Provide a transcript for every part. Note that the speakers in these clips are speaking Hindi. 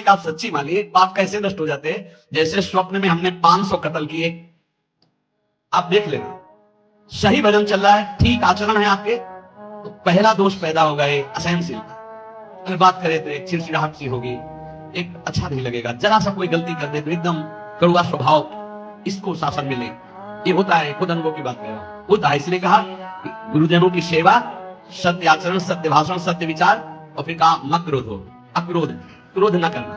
आप सच्ची मानिए, पाप कैसे नष्ट हो जाते हैं? जैसे स्वप्न में हमने 500 कत्ल किए, आप देख लेना, सही भजन चल रहा है, ठीक आचरण है आपके, तो पहला दोष पैदा होगा ये असहनशीलता। अगर बात करें तो एक चिड़चिड़ाहट सी होगी, एक अच्छा नहीं लगेगा। जरा सा कोई गलती कर दे तो एकदम कड़वा स्वभाव, इसको शासन मिले। ये होता है, खुद अनुभव की बात कर रहा हूं, होता है। इसलिए कहा कि गुरुजनों की सेवा, सत्य आचरण, सत्य भाषण, सत्य विचार, और फिर कहा मत क्रोध हो, अक्रोध, क्रोध न करना।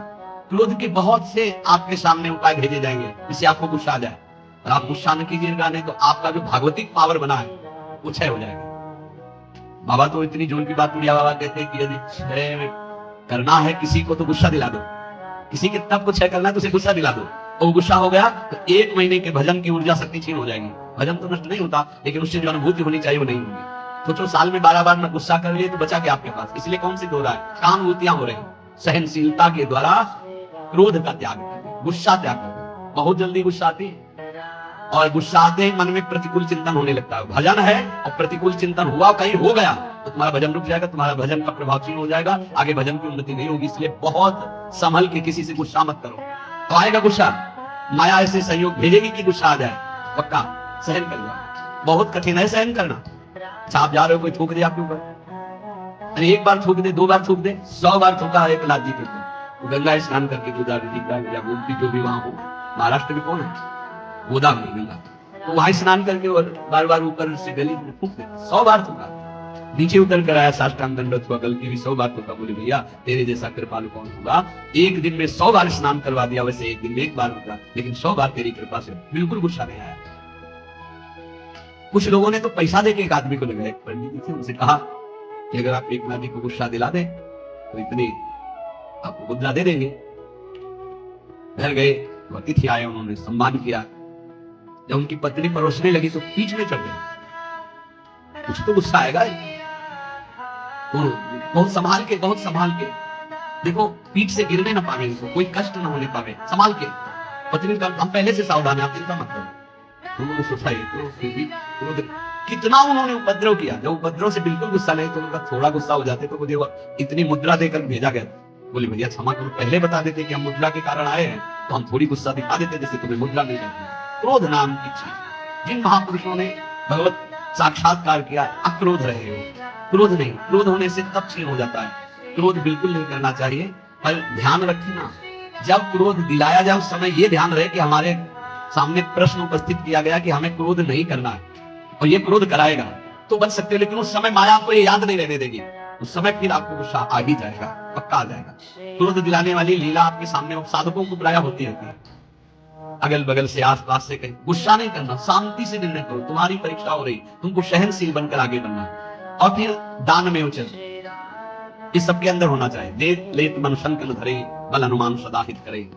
क्रोध के बहुत से आपके सामने उपाय भेजे जाएंगे जिससे आपको गुस्सा आ जाए, और आप गुस्सा न कीजिएगा, नहीं तो आपका जो भागवतिक पावर बना है वो क्षय हो जाएगा। बाबा तो इतनी जोर की बात किया, बाबा कहते हैं कि यदि क्षय करना है किसी को तो गुस्सा दिला दो, किसी के तप को क्षय करना है तो उसे गुस्सा दिला दो, और वो गुस्सा हो गया तो 1 महीने के भजन की ऊर्जा शक्ति छीन हो जाएगी। भजन तो नष्ट नहीं होता, लेकिन उससे जो अनुभूति होनी चाहिए वो नहीं होगी। सोचो, साल में 12 बार में गुस्सा कर लिए तो बचा क्या आपके पास? इसलिए कौन सी हो रहा है? कामानुभूतियां हो रही। सहनशीलता के द्वारा क्रोध का त्याग करें, गुस्सा त्याग करें। बहुत जल्दी गुस्सा आती है, और गुस्सा आते ही मन में प्रतिकूल चिंतन होने लगता है। भजन है और प्रतिकूल चिंतन हुआ, कहीं हो गया तो तुम्हारा भजन रुक जाएगा, तुम्हारा भजन का प्रभाव क्षीण हो जाएगा, आगे भजन की उन्नति नहीं होगी। इसलिए बहुत संभल के किसी से गुस्सा मत करो। तो आएगा गुस्सा, माया ऐसे संयोग भेजेगी कि गुस्सा आ जाए, पक्का सहन कर लो। बहुत कठिन है सहन करना। अच्छा, आप जा रहे हो, कोई थूक दे आपके ऊपर, अरे 1 बार थूक दे, 2 बार थूक दे, 100 बार थूका एक नाथ जी के ऊपर, गंगा स्नान करके या गोमती जो भी वहां हो, महाराष्ट्र में कौन है, गोदावरी गंगा, तो वहां स्नान करके और बार बार ऊपर से गली में फूक दे, 100 बार थूका, नीचे उतर कर आया, साष्टांग दंडवत हुआ, गलती भी 100 बार थूका। बोले भैया तेरे जैसा कृपालु कौन होगा, एक दिन में 100 बार स्नान करवा दिया, वैसे एक दिन में 1 बार होगा, लेकिन 100 बार तेरी कृपा से बिल्कुल गुस्सा नहीं आया। कुछ लोगों ने तो पैसा देके एक आदमी को लगाया, एक पंडित जी थे, उनसे कहा कि अगर आप एक आदमी को गुस्सा दिला दें तो इतनी आपको मुद्रा दे देंगे। घर गए, अतिथि आए, उन्होंने सम्मान किया। जब उनकी पत्नी परोसने लगी तो बीच में चढ़ गए, कुछ तो गुस्सा आएगा। तो बहुत संभाल के, बहुत संभाल के, देखो पीठ से गिरने ना पावे, इनको कोई कष्ट ना होने पावे, संभाल के। पत्नी का हम पहले से सावधान है, आप चिंता मत करो। उन्होंने सोचा ये तो फिर भी कितना उन्होंने उपद्रव किया। जब उपद्रव से बिल्कुल गुस्सा नहीं तो उनका थोड़ा गुस्सा हो जाते तो मुझे इतनी मुद्रा देकर भेजा गया। बोले भैया क्षमा करो, पहले बता देते कि हम मुद्रा के कारण आए हैं तो हम थोड़ी गुस्सा दिखा देते, जैसे तुम्हें मुद्रा नहीं करती। क्रोध नाम की चीज, जिन महापुरुषों ने भगवत साक्षात्कार किया, अक्रोध रहे हो, क्रोध नहीं। क्रोध होने से तप क्षीण हो जाता है, क्रोध बिल्कुल नहीं करना चाहिए। पर ध्यान रखना, जब क्रोध दिलाया जाए उस समय ये ध्यान रहे कि हमारे सामने प्रश्न उपस्थित किया गया कि हमें क्रोध नहीं करना है, और ये क्रोध कराएगा तो बच सकते हो, लेकिन उस समय माया आपको ये याद नहीं रहने देगी। उस समय फिर आपको गुस्सा आ ही जाएगा, पक्का आ जाएगा। क्रोध दिलाने वाली लीला आपके सामने साधकों को प्राय होती रहती है, अगल बगल से, आसपास से। कहीं गुस्सा नहीं करना, शांति से निर्णय करो। तुम्हारी परीक्षा हो रही, तुमको सहनशील बनकर आगे बढ़ना। और फिर दान में उचल, इस सबके अंदर होना चाहिए। दे लेत मन संकल धरे, बल हनुमान सदा हित करे।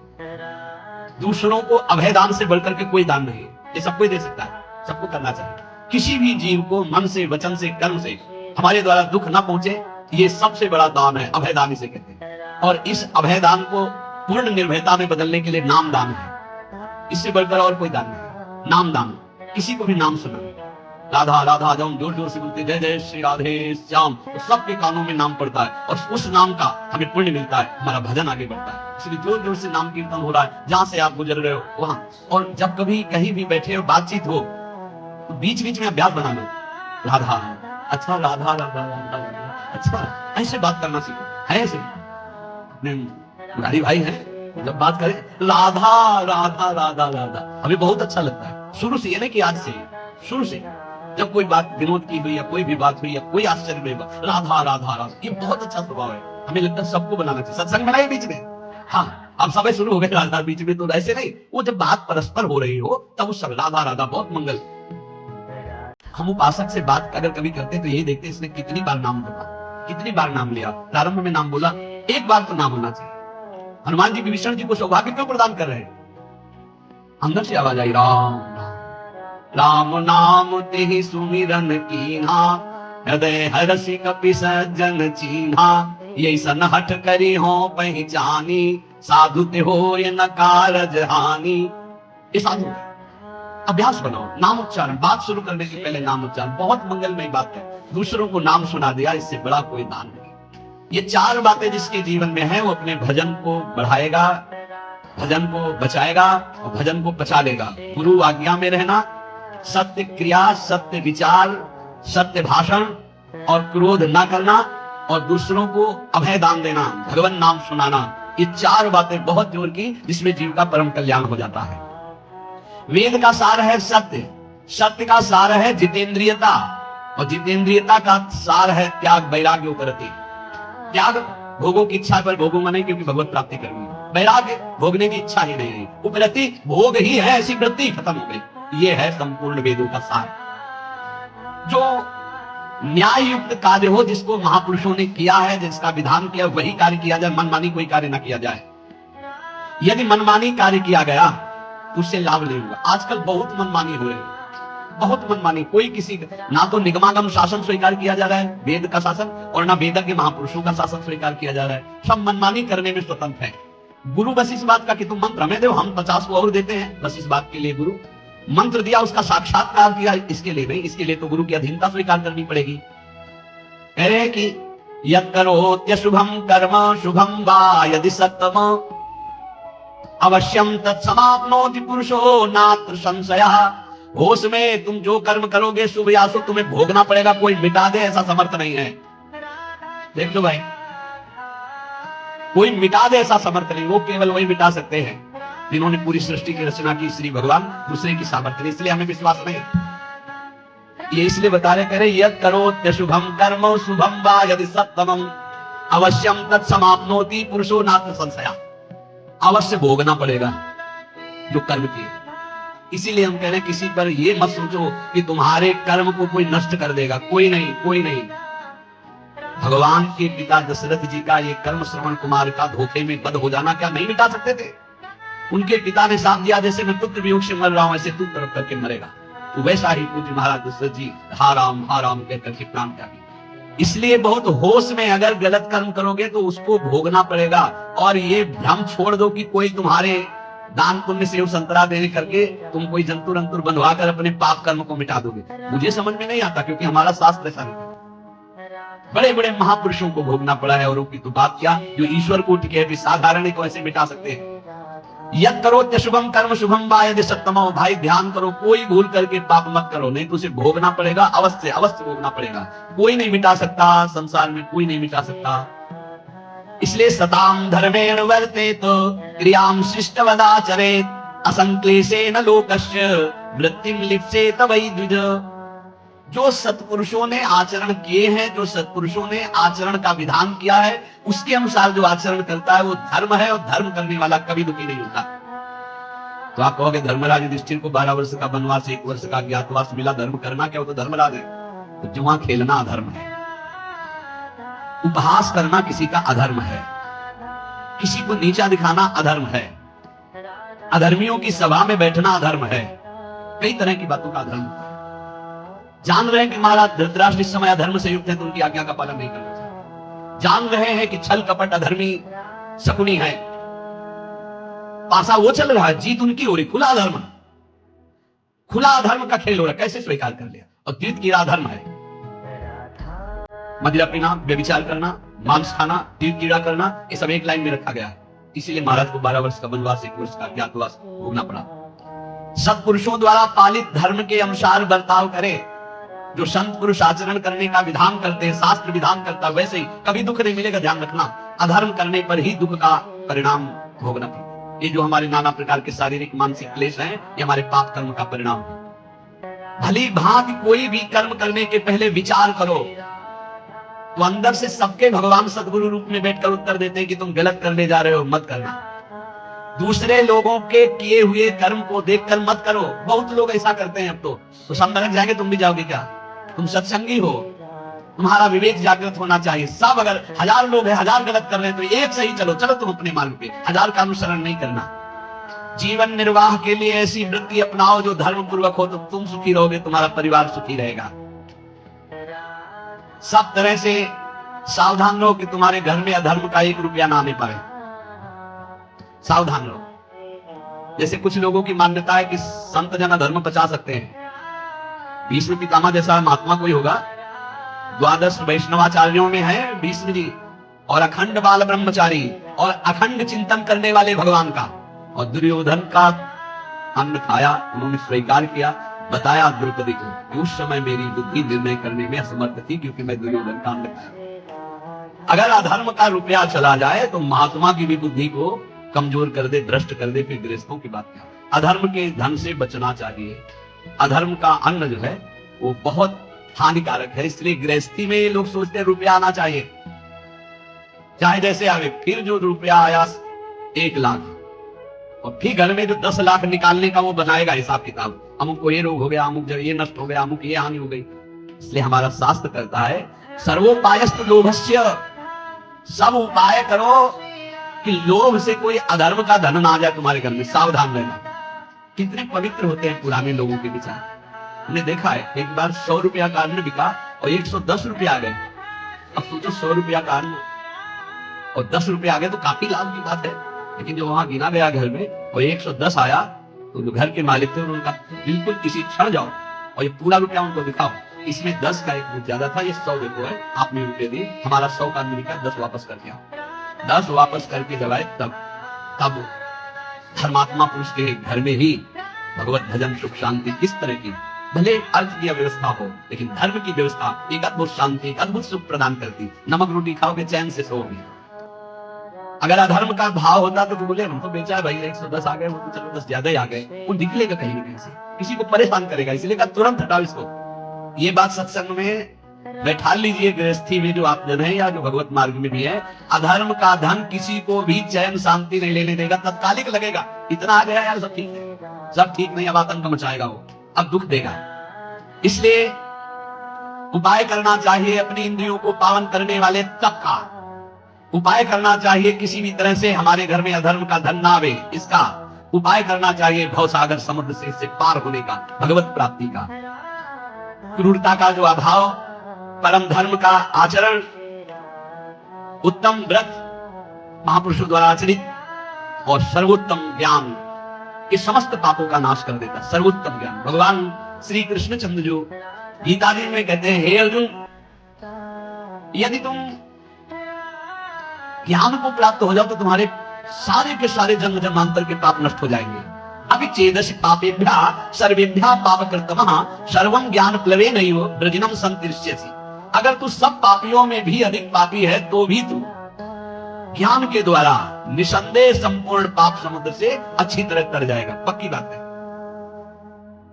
दूसरों को अभय दान से बढ़कर के कोई दान नहीं, ये सबको ही दे सकता है, सबको करना चाहिए। किसी भी जीव को मन से, वचन से, कर्म से हमारे द्वारा दुख ना पहुंचे, ये सबसे बड़ा दान है, अभय दान इसे कहते हैं। और इस अभय दान को पूर्ण निर्भयता में बदलने के लिए नाम दान है, इससे बढ़कर और कोई दान नहीं। नाम दान, किसी को भी नाम सुना, राधा राधा जब जोर जोर से बोलते जय जय श्री राधे श्याम, तो सबके कानों में नाम पड़ता है, और उस नाम का हमें पुण्य मिलता है, हमारा भजन आगे बढ़ता है। इसलिए जोर जोर से नाम कीर्तन हो रहा है, जहां से आप गुजर रहे हो वहां। और जब कभी कहीं भी बैठे हो, बातचीत हो, तो बीच बीच में अभ्यास बना लो, राधा, अच्छा राधा राधा राधा, अच्छा ऐसे बात करना सीखो। है ऐसे अपने मुरारी भाई है, जब बात करें राधा राधा राधा राधा, हमें बहुत अच्छा लगता है। शुरू से, ये नहीं कि आज से, शुरू से जब कोई बात विनोद की हुई या कोई भी बात हुई या कोई आश्चर्य में राधा राधा राधा, ये बहुत अच्छा स्वभाव है। हमें लगता है सबको बनाना चाहिए। सत्संग बनाए बीच में, हाँ अब समय शुरू हो गए राधा बीच में, तो ऐसे नहीं, वो जब बात परस्पर हो रही हो तब उस समय राधा राधा बहुत मंगल। हम उपासक से बात अगर कभी करते तो यही देखते इसने कितनी बार नाम बोला, कितनी बार नाम लिया। प्रारंभ में नाम बोला, एक बार तो नाम होना चाहिए। हनुमान जी विभीषण जी को सौभाग्य क्यों प्रदान कर रहे हैं? अंदर से आवाज आई, राम राम नाम तेहि सुमिरन कीन्हा, हृदय हरषि कपि सज्जन चीन्हा, यही सन हठ करी हो पहचानी, साधु ते हो ये न कारज हानि। ये साधु है, अभ्यास बनाओ नाम उच्चारण। बात शुरू करने से पहले नाम उच्चारण बहुत मंगलमय बात है। दूसरों को नाम सुना दिया, इससे बड़ा कोई दान नहीं। ये चार बातें जिसके जीवन में है वो अपने भजन को बढ़ाएगा, भजन को बचाएगा और भजन को बचा लेगा। गुरु आज्ञा में रहना, सत्य क्रिया, सत्य विचार, सत्य भाषण और क्रोध ना करना और दूसरों को अभय दान देना, भगवान नाम सुनाना, ये चार बातें बहुत जोर की जिसमें जीव का परम कल्याण हो जाता है। वेद का सार है सत्य, सत्य का सार है जितेंद्रियता और जितेंद्रियता का सार है त्याग, वैराग्य उपरति। त्याग भोगों की इच्छा पर भोगूंगा नहीं क्योंकि भगवत प्राप्ति करनी है। वैराग्य भोगने की इच्छा ही नहीं है, उपरति भोग ही है, ऐसी वृत्ति खत्म हो गई। ये है संपूर्ण वेदों का सार। जो न्याय युक्त कार्य हो, जिसको महापुरुषों ने किया है, जिसका विधान किया, वही कार्य किया जाए, मनमानी कोई कार्य ना किया जाए। यदि मनमानी कार्य किया गया तो उससे लाभ नहीं होगा। आजकल बहुत मनमानी हो रही है, बहुत मनमानी। कोई किसी ना तो निगमागम शासन स्वीकार किया जा रहा है, वेद का शासन, और ना वेद के महापुरुषों का शासन स्वीकार किया जा रहा है। सब मनमानी करने में स्वतंत्र है। गुरु बस इस बात का कि तुम मंत्र हमें दो, हम 50 को और देते हैं, बस इस बात के लिए गुरु मंत्र दिया, उसका साक्षात्कार किया, इसके लिए नहीं। इसके लिए तो गुरु की अधीनता स्वीकार करनी पड़ेगी। कह रहे हैं कि यत् करोत्य शुभम कर्म शुभम वा यदि सत्तम अवश्यम तत्समाप्नोति पुरुषो नात्र संशयः। होश में तुम जो कर्म करोगे शुभ या शुभ तुम्हें भोगना पड़ेगा, कोई मिटा दे ऐसा समर्थ नहीं है। देख लो भाई, कोई मिटा दे ऐसा समर्थ नहीं, वो केवल वही मिटा सकते हैं जिन्होंने पूरी सृष्टि की रचना की, श्री भगवान, दूसरे की सामर्थ्य नहीं। इसलिए हमें विश्वास नहीं। ये इसलिए बता रहे, कह रहे यत् करोत्य शुभम कर्म शुभम वा यदि सत्तमम अवश्यम तत्समाप्नोति पुरुषो नात्र संशयः। अवश्य भोगना पड़ेगा जो कर्म किए। इसीलिए हम कह रहे हैं किसी पर ये मत सोचो कि तुम्हारे कर्म को कोई नष्ट कर देगा, कोई नहीं, कोई नहीं। भगवान के पिता दशरथ जी का ये कर्म श्रवण कुमार का धोखे में बद हो जाना क्या नहीं मिटा सकते थे? उनके पिता ने साथ दिया, जैसे मैं पुत्र वियोग से मर रहा हूं ऐसे तू तरफ करके मरेगा। तो वैसा ही पूज्य महाराज दशरथ जी हा राम कहकर के प्राण त्यागी। इसलिए बहुत होश में अगर गलत कर्म करोगे तो उसको भोगना पड़ेगा। और ये भ्रम छोड़ दो कि कोई तुम्हारे दान पुण्य सेव संतरा देने करके तुम कोई जंतुर अंतुर बनवा कर अपने पाप कर्म को मिटा दोगे। मुझे समझ में नहीं आता, क्योंकि हमारा शास्त्र ऐसा नहीं। बड़े बड़े महापुरुषों को भोगना पड़ा है, और उनकी तो बात क्या, जो ईश्वर को टिके साधारण को ऐसे मिटा सकते हैं। यत् करोत्य शुभम कर्म शुभम वा यदि सत्तमो। भाई ध्यान करो, कोई भूल करके पाप मत करो, नहीं तो उसे भोगना पड़ेगा, अवश्य अवश्य भोगना पड़ेगा। कोई नहीं मिटा सकता, संसार में कोई नहीं मिटा सकता। इसलिए सताम धर्मेण वर्तेत क्रियाम शिष्टवदाचरेत् असंक्लेशेन लोकस्य वृत्तिं लिप्सेत वै द्विज। जो सत्पुरुषों ने आचरण किए हैं, जो सत्पुरुषों ने आचरण का विधान किया है, उसके अनुसार जो आचरण करता है वो धर्म है, और धर्म करने वाला कभी दुखी नहीं होता। तो आप कहोगे धर्मराज युधिष्ठिर को 12 वर्ष का वनवास, 1 वर्ष का अज्ञातवास मिला, धर्म करना क्या, वो तो धर्मराज है। तो जुआ खेलना अधर्म है, उपहास करना किसी का अधर्म है, किसी को नीचा दिखाना अधर्म है, अधर्मियों की सभा में बैठना अधर्म है, कई तरह की बातों का अधर्म। जान रहे हैं कि महाराज धृतराष्ट्र इस समय अधर्म से युक्त है, तो उनकी आज्ञा का पालन नहीं करना चाहिए। जान रहे हैं कि छल कपट अधर्मी शकुनी है, पासा वो चल रहा है, जीत उनकी हो रही, खुला अधर्म, खुला अधर्म का खेल हो रहा है, कैसे स्वीकार कर लिया। और जीत कीड़ा अधर्म है, मदिरा पीना, व्यभिचार करना, मांस खाना, तीर कीड़ा करना, ये सब एक लाइन में रखा गया है। इसीलिए महाराज को 12 वर्ष का वनवास, 1 वर्ष का अज्ञातवास भोगना पड़ा। सत्पुरुषों द्वारा पालित धर्म के अनुसार बर्ताव करे। जो संत पुरुष आचरण करने का विधान करते हैं, शास्त्र विधान करता, वैसे ही कभी दुख नहीं मिलेगा। ध्यान रखना, अधर्म करने पर ही दुख का परिणाम भोगना पड़ता। ये जो हमारे नाना प्रकार के शारीरिक मानसिक क्लेश हैं, ये हमारे पाप कर्म का परिणाम है। भली भांति कोई भी कर्म करने के पहले विचार करो, तो अंदर से सबके भगवान सदगुरु रूप में बैठकर उत्तर देते हैं कि तुम गलत करने जा रहे हो, मत करना। दूसरे लोगों के किए हुए कर्म को देखकर मत करो। बहुत लोग ऐसा करते हैं। अब तो सब नरक जाएंगे, तुम भी जाओगे क्या? तुम सत्संगी हो, तुम्हारा विवेक जागृत होना चाहिए। सब अगर 1000 लोग हैं, 1000 गलत कर रहे हैं, तो एक सही चलो तुम अपने मार्ग पे, 1000 का अनुसरण नहीं करना। जीवन निर्वाह के लिए ऐसी वृत्ति अपनाओ जो धर्म पूर्वक हो, तो तुम सुखी रहोगे, तुम्हारा परिवार सुखी रहेगा। सब तरह से सावधान रहो कि तुम्हारे घर में अधर्म का 1 रुपया ना आने पाए। सावधान रहो। जैसे कुछ लोगों की मान्यता है कि संत जन अधर्म बचा सकते हैं। भीष्म पितामह जैसा महात्मा कोई होगा, 12 वैष्णवाचार्यों में है भीष्म जी, और अखंड बाल ब्रह्मचारी और अखंड चिंतन करने वाले भगवान का। और दुर्योधन का अन्न खाया, उन्होंने स्वीकार किया, बताया द्रौपदी को कि उस समय मेरी बुद्धि निर्णय करने में असमर्थ थी क्योंकि मैं दुर्योधन का अन्न खाया। अगर अधर्म का रुपया चला जाए तो महात्मा की भी बुद्धि को कमजोर कर दे, भ्रष्ट कर दे, फिर गृहस्थों की बात क्या। अधर्म के धन से बचना चाहिए। अधर्म का अन्न जो है वो बहुत हानिकारक है, इसलिए गृहस्थी में लोग सोचते हैं रुपया आना चाहिए, चाहे जैसे आवे। फिर जो रुपया आया 1 लाख और फिर घर में जो 10 लाख निकालने का वो बनाएगा हिसाब किताब, अमुक को ये रोग हो गया, अमुक ये नष्ट हो गया, अमुक ये हानि हो गई। इसलिए हमारा शास्त्र कहता है सर्वोपायस्तु लोभस्य, सब उपाय करो कि लोभ से कोई अधर्म का धन ना आ जाए तुम्हारे घर में, सावधान रहना। कितने पवित्र होते हैं पुराने लोगों के विचार। हमने देखा है एक बार 100 रुपया का अन्न बिका और 110 रुपया आ गए। अब सोचो 100 रुपया का अन्न और 10 रुपये आ गए तो काफी लाभ की बात है, लेकिन जो वहां गिना गया घर में और 110 आया तो जो घर के मालिक थे उनका बिल्कुल किसी क्षण जाओ और ये पूरा रुपया उनको दिखाओ, इसमें 10 का एक ज्यादा था, ये 100 देखो है, आपने रुपये दिए, हमारा 100 का अन्न बिका, 10 वापस कर दिया। 10 वापस करके जब आए तब धर्मात्मा पुरुष के घर में ही भगवत भजन सुख शांति किस तरह की, भले अर्थ की व्यवस्था हो लेकिन धर्म की व्यवस्था एक अद्भुत शांति, एक अद्भुत सुख प्रदान करती। नमक रोटी खाओगे चैन से सोओगे। अगर अधर्म का भाव होता तो बोले हम तो बेचा है भाई, 110 आ गए, वो तो चलो 10 ज्यादा ही आ गए, वो निकलेगा कहीं ना कहीं से, किसी को परेशान करेगा, इसलिए कहा तुरंत हटाओ इसको। ये बात सत्संग में बैठा लीजिए, गृहस्थी में जो आप जन है या जो भगवत मार्ग में भी है, अधर्म का धन किसी को भी चैन शांति नहीं लेने देगा, तत्कालिक लगेगा इतना आ गया यार सब ठीक है, सब ठीक नहीं, अब आतंक मचाएगा वो, अब दुख देगा। इसलिए उपाय करना चाहिए अपनी इंद्रियों को पावन करने वाले तप का उपाय करना चाहिए, किसी भी तरह से हमारे घर में अधर्म का धन ना आवे इसका उपाय करना चाहिए, भवसागर समुद्र से पार होने का, भगवत प्राप्ति का, क्रूरता का जो अभाव, परम धर्म का आचरण, उत्तम व्रत महापुरुषों द्वारा आचरित और सर्वोत्तम ज्ञान, इस समस्त पापों का नाश कर देता। सर्वोत्तम ज्ञान भगवान श्री कृष्ण चंद्र जो गीता जी में कहते हैं, हे अर्जुन यदि तुम ज्ञान को प्राप्त हो जाओ तो तुम्हारे सारे के सारे जन्म जन्मांतर के पाप नष्ट हो जाएंगे। अभी चेदश पापेभ्यः सर्वेभ्यः पापकृतमः सर्वं ज्ञान प्लवेनैव ब्रजिनम संतिष्ठसि। अगर तू सब पापियों में भी अधिक पापी है तो भी तू ज्ञान के द्वारा निसंदेह संपूर्ण पाप समुद्र से अच्छी तरह तर जाएगा, पक्की बात है।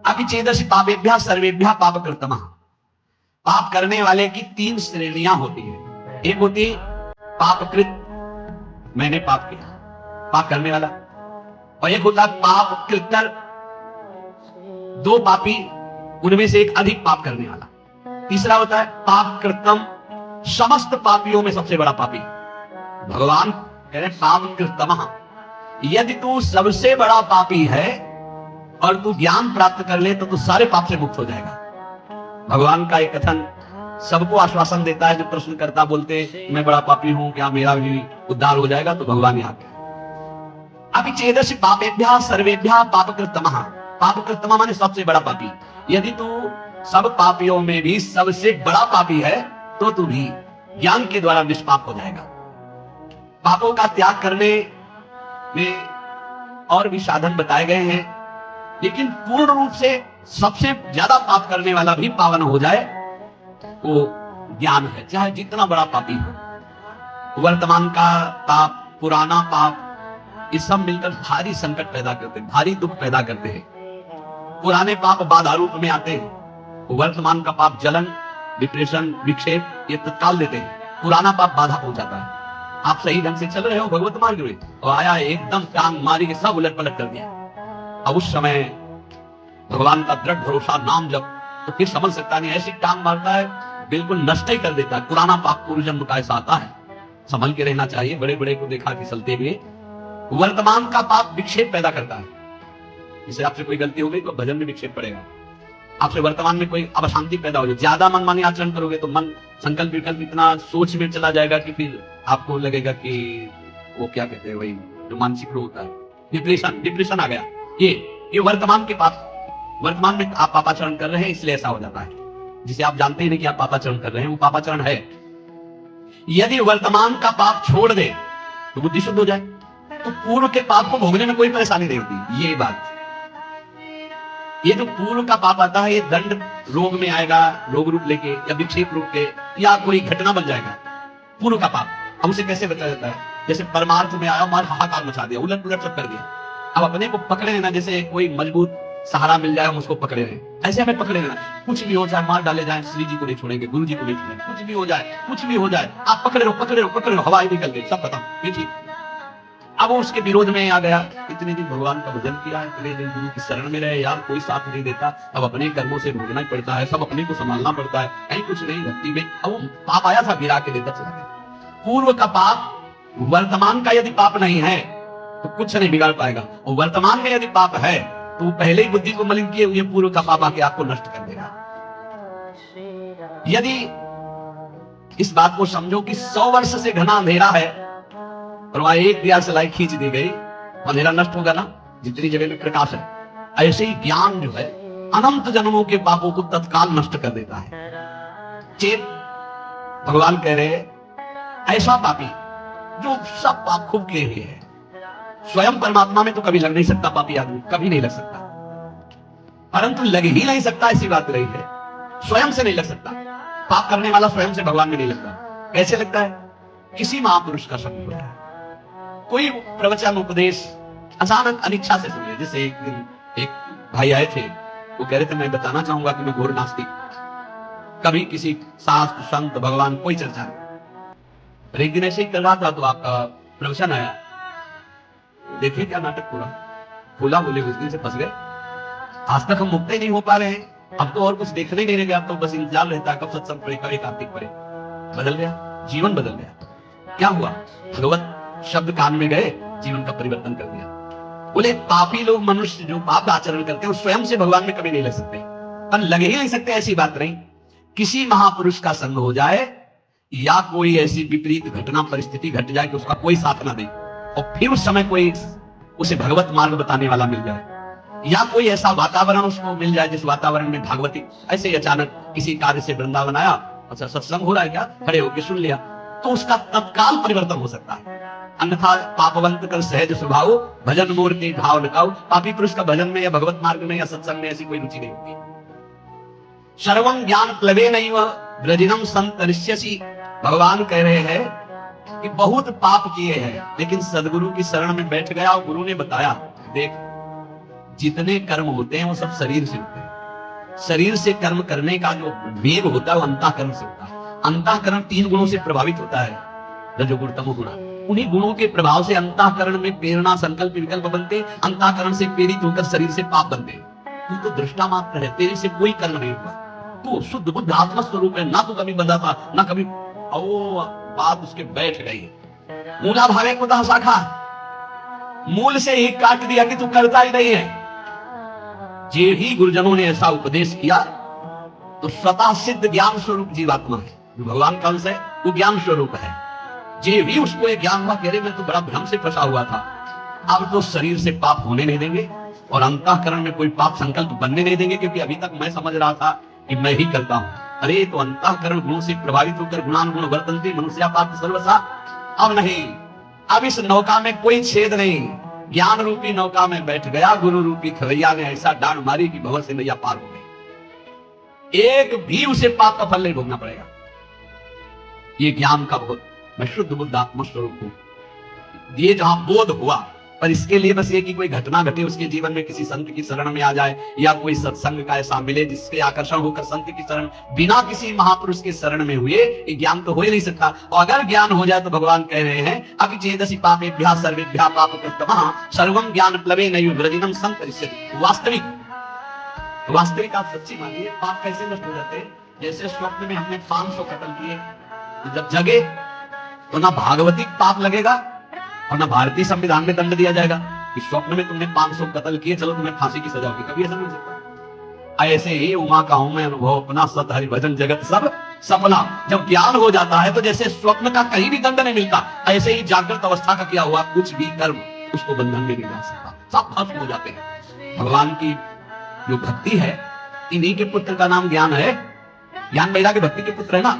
अभी चेदश पापेभ्यः सर्वेभ्यः पापकृतमः, पाप करने वाले की 3 श्रेणियां होती है। एक होती पापकृत, मैंने पाप किया, पाप करने वाला, और एक होता पाप कृतर, 2 पापी उनमें से एक अधिक पाप करने वाला। तीसरा होता है पाप कृतम, समस्त पापियों में सबसे बड़ा पापी। भगवान कह रहे पाप कृतम, यदि तू सबसे बड़ा पापी है और तू ज्ञान प्राप्त कर ले तो तू सारे पाप से मुक्त हो जाएगा। भगवान का एक कथन सबको आश्वासन देता है, जो प्रश्न करता बोलते मैं बड़ा पापी हूं, क्या मेरा भी उद्धार हो जाएगा, तो भगवान यहाँ पे अभी चेदश पापेभ्यः सर्वेभ्यः पापकृतमः, पापकृतमः माने सबसे बड़ा पापी। यदि तू सब पापियों में भी सबसे बड़ा पापी है तो तू भी ज्ञान के द्वारा निष्पाप हो जाएगा। पापों का त्याग करने में और भी साधन बताए गए हैं, लेकिन पूर्ण रूप से सबसे ज्यादा पाप करने वाला भी पावन हो जाए वो ज्ञान है, चाहे जितना बड़ा पापी हो। वर्तमान का पाप, पुराना पाप, ये सब मिलकर भारी संकट पैदा करते हैं, भारी दुख पैदा करते हैं। पुराने पाप बाधा रूप में आते हैं, वर्तमान का पाप जलन, डिप्रेशन, विक्षेप ये तत्काल देते हैं, पुराना पाप बाधा पहुंचाता है। आप सही ढंग से चल रहे हो भगवत मार्ग में और आया एकदम टांग मारी के सब उलट पलट कर दिया। अब उस समय भगवान का दृढ़ भरोसा नाम जब, तो फिर समझ सकता नहीं, ऐसी टांग मारता है बिल्कुल नष्ट ही कर देता है। पुराना पाप पूर्व जन्म का ऐसा आता है, संभल के रहना चाहिए। बड़े बड़े को देखा फिसलते हुए। वर्तमान का पाप विक्षेप पैदा करता है, जैसे आपसे कोई गलती हो गई तो भजन में विक्षेप पड़ेगा, आपसे वर्तमान में कोई अशांति पैदा हो जाए, ज्यादा मनमानी आचरण करोगे तो मन संकल्प विकल्प इतना सोच में चला जाएगा कि फिर आपको लगेगा कि वो क्या कहते हैं, वही जो मानसिक रोग होता है, डिप्रेशन आ गया। ये वर्तमान के पाप, वर्तमान में आप पापाचरण कर रहे हैं इसलिए ऐसा हो जाता है, जिसे आप जानते ही नहीं कि आप पापाचरण कर रहे हैं, वो पापाचरण है। यदि वर्तमान का पाप छोड़ दे तो बुद्धि शुद्ध हो जाए, तो पूर्व के पाप को भोगने में कोई परेशानी नहीं होती। ये बात, ये जो पूर्व का पाप आता है, ये दंड रोग में आएगा, रोग रूप लेके या विक्षेप रूप के, या कोई घटना बन जाएगा। पूर्व का पाप अब उसे कैसे बचा जाता है? जैसे परमार्थ में आया, मार हाहाकार मचा दिया, उलट पुलट सब कर दिया। अब अपने को पकड़े लेना, जैसे कोई मजबूत सहारा मिल जाए हम उसको पकड़े रहे, ऐसे हमें पकड़े लेना। कुछ भी हो जाए, मार डाले जाए, श्री जी को नहीं छोड़ेंगे, गुरु जी को नहीं छोड़ेंगे, कुछ भी हो जाए, कुछ भी हो जाए, आप पकड़े रहो, पकड़े रहो, पकड़े रहो, हवाई निकल गई, सब खत्म, ये ठीक। अब वो उसके विरोध में आ गया, इतने दिन भगवान का भजन किया, इतने दिन गुरु की शरण में रहे, यार कोई साथ नहीं देता, अब अपने कर्मों से भोगना ही पड़ता है, सब अपने को संभालना पड़ता है, कहीं कुछ नहीं भक्ति में। अब वो पाप आया था, गिरा के देता चला गया। पूर्व का पाप वर्तमान का यदि पाप नहीं है तो कुछ नहीं बिगाड़ पाएगा, और वर्तमान में यदि पाप है तो पहले ही बुद्धि को मलिन किए हुए पूर्व का पाप आके आपको नष्ट कर देगा। यदि इस बात को समझो कि 100 वर्ष से घना अंधेरा है और वहां एक दिया से लाइट खींच दी गई, अंधेरा नष्ट होगा ना, जितनी जगह में प्रकाश है। ऐसे ही ज्ञान जो है अनंत जन्मों के पापों को तत्काल नष्ट कर देता है। चेत भगवान कह रहे ऐसा पापी जो सब पाप खूब किए हुए है, स्वयं परमात्मा में तो कभी लग नहीं सकता, पापी आदमी कभी नहीं लग सकता, परंतु लग ही नहीं सकता ऐसी बात रही है, स्वयं से नहीं लग सकता। पाप करने वाला स्वयं से भगवान में नहीं लगता। कैसे लगता है? किसी महापुरुष का संग होता है, कोई प्रवचन उपदेश अचानक अनिच्छा से सुने। जैसे एक दिन एक भाई आए थे, वो कह रहे थे मैं बताना चाहूंगा कि मैं घोर नास्तिक, कभी किसी शास्त्र संत भगवान कोई चर्चा नहीं। एक दिन ऐसे ही कर रहा था तो आपका प्रवचन आया, देखिए क्या नाटक पूरा फूला बोले, उस दिन से फंस गए। आज तक हम मुक्त ही नहीं हो पा रहे हैं, अब तो और कुछ देखने ही नहीं रहेगा, अब तो बस इंतजार रहता है कब सत्संग पड़े, कब कार्तिक पड़े। बदल गया, जीवन बदल गया। क्या हुआ? भगवत शब्द कान में गए, जीवन का परिवर्तन कर दिया। बोले पापी लोग, मनुष्य जो पाप आचरण करते हैं, स्वयं से भगवान में कभी नहीं लग सकते, पर लग ही नहीं सकते ऐसी बात नहीं। किसी महापुरुष का संग हो जाए या कोई ऐसी विपरीत घटना परिस्थिति घट जाए कि उसका कोई साथ ना दे, और फिर उस समय कोई उसे भगवत मार्ग बताने वाला मिल जाए, या कोई ऐसा वातावरण उसको मिल जाए जिस वातावरण में भागवती, ऐसे ही अचानक किसी कार्य से वृंदावन आया, अच्छा सत्संग हो रहा है क्या, खड़े होकर सुन लिया, तो उसका तत्काल परिवर्तन हो सकता है। अन्यथा पापवंत कर सहज स्वभाव, भजन मूर्ति भाव लगाओ। पापी पुरुष का भजन में या भगवत मार्ग में या सत्संग में ऐसी कोई रुचि नहीं होती। सर्वं ज्ञान प्लवे नैव ब्रजिनम संतरिष्यसि। भगवान कह रहे हैं कि बहुत पाप किए हैं, लेकिन सदगुरु की शरण में बैठ गया और गुरु ने बताया, देख जितने कर्म होते हैं वो सब शरीर से होते हैं। शरीर से कर्म करने का जो वेग होता है वो अंतःकरण से होता है। अंतःकरण 3 गुणों से प्रभावित होता है, रजोगुण तमोगुण। उन्हीं गुणों के प्रभाव से अंतःकरण में प्रेरणा संकल्प विकल्प बनते, अंतःकरण से प्रेरित होकर शरीर से पाप बनते। तू तो दृष्टा मात्र है, तेरे से कोई कर्म नहीं हुआ, तू शुद्ध बुद्ध आत्मा स्वरूप है, ना तू कभी बंधा था ना कभी। ओ बात उसके बैठ गई। मूला भावे कुतः शाखा, मूल से ही काट दिया कि तू करता ही नहीं है। जे ही गुरुजनों ने ऐसा उपदेश किया तो स्वतः सिद्ध ज्ञान स्वरूप जीवात्मा है, जो भगवान का अंश है वो ज्ञान स्वरूप है। जे भी उसको ये ज्ञान हुआ, कह रहे मैं तो बड़ा भ्रम से फंसा हुआ था, अब तो शरीर से पाप होने नहीं देंगे और अंतःकरण में कोई पाप संकल्प बनने नहीं देंगे, क्योंकि अभी तक मैं समझ रहा था कि मैं ही करता हूं। अरे तो अंतःकरण गुणों से प्रभावित होकर गुणानुगुण वर्तन्ते मनुष्य पाप सर्वसा। अब नहीं, अब इस नौका में कोई छेद नहीं, ज्ञान रूपी नौका में बैठ गया, गुरु रूपी खवैया ने ऐसा डांड मारी कि भंवर से नैया पार हो गई। एक भी उसे पाप का फल नहीं भोगना पड़ेगा। ये ज्ञान का बहुत, मैं शुद्ध बुद्ध आत्मा स्वरूप हूं, ये जहां बोध हुआ, पर इसके लिए बस ये कि कोई घटना घटे उसके जीवन में, किसी संत की शरण में आ जाए या कोई सत्संग का ऐसा मिले जिसके आकर्षण होकर संत की शरण, बिना किसी महापुरुष के शरण में हुए ये ज्ञान तो हो ही नहीं सकता। और अगर ज्ञान हो जाए तो भगवान कह रहे हैं अभिचेदसि पापेभ्यः सर्वेभ्यः पापकृतमः सर्वं ज्ञान प्लवे नैव ब्रजिनम संतरिष्यति। वास्तविक आप सच्ची मानिए, पाप कैसे नष्ट हो जाते हैं? जैसे स्वप्न में हमने 500 कत्ल किए, जब जगे तो ना भागवतिक पाप लगेगा और ना भारतीय संविधान में दंड दिया जाएगा कि स्वप्न में तुमने 500 कत्ल किए, चलो तुम्हें फांसी की सजा होगी। कभी ऐसा नहीं हो सकता। ऐसे ही उमा का हूं मैं अनुभव अपना, सत हरि भजन जगत सब सपना। जब ज्ञान हो जाता है तो जैसे स्वप्न का कहीं भी दंड नहीं मिलता, ऐसे ही जागृत अवस्था का किया हुआ कुछ भी कर्म उसको बंधन में नहीं डाल सकता, सब खत्म हो जाते हैं। भगवान की जो भक्ति है, इन्हीं के पुत्र का नाम ज्ञान है। ज्ञान वैराग्य भक्ति के पुत्र है ना।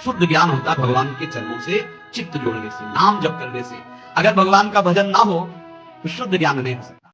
शुद्ध ज्ञान होता है भगवान के चरणों से चित्त जोड़ने से, नाम जप करने से। अगर भगवान का भजन ना हो तो शुद्ध ज्ञान नहीं हो सकता।